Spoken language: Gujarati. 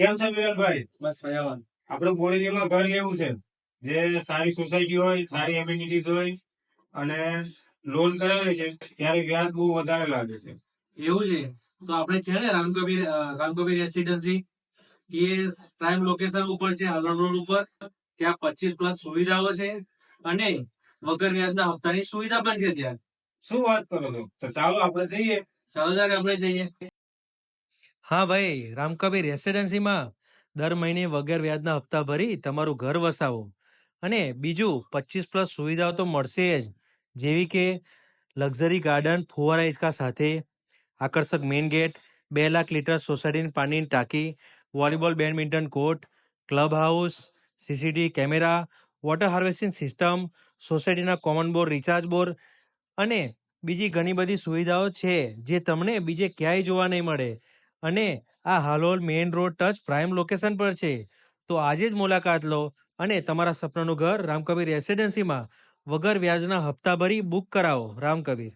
કેમ છે વિરલભાઈ? બસ મજામાં. આપણે બોડેલીમાં ઘર લેવું છે, જે સારી સોસાયટી હોય, સારી એમ્યુનિટીઝ હોય અને લોન કરાવે છે ત્યારે વ્યાજ બહુ વધારે લાગે છે. એવું છે તો આપણે છે ને રામકબીર રેસિડેન્સી, એ પ્રાઇમ લોકેશન ઉપર છે, હાલોલ રોડ ઉપર. ત્યાં 25+ સુવિધાઓ છે અને વગર વ્યાજના હપ્તાની સુવિધા પણ છે ત્યાં. શું વાત કરો છો? તો ચાલો આપણે જઈએ. ચાલો ત્યારે આપણે જઈએ. હા ભાઈ, રામકબીર રેસિડેન્સીમાં દર મહિને વગર વ્યાજના હપ્તા ભરી તમારું ઘર વસાવો. અને બીજું 25+ સુવિધાઓ તો મળશે જ, જેવી કે લક્ઝરી ગાર્ડન ફુવારા હિંચકા સાથે, આકર્ષક મેઇન ગેટ, 2 લાખ લીટર સોસાયટીની પાણીની ટાંકી, volleyball badminton court, club house, CCTV camera, water harvesting system, સોસાયટીના કોમન બોર, રિચાર્જ બોર અને બીજી ઘણી બધી સુવિધાઓ છે જે તમને બીજે ક્યાંય જોવા નહીં મળે. અને આ Halol main road touch prime location પર છે. તો આજે જ મુલાકાત લો અને તમારા સપનાનું ઘર રામકબીર રેસિડેન્સીમાં વગર વ્યાજના હપ્તા ભરી બુક કરાવો. રામકબીર.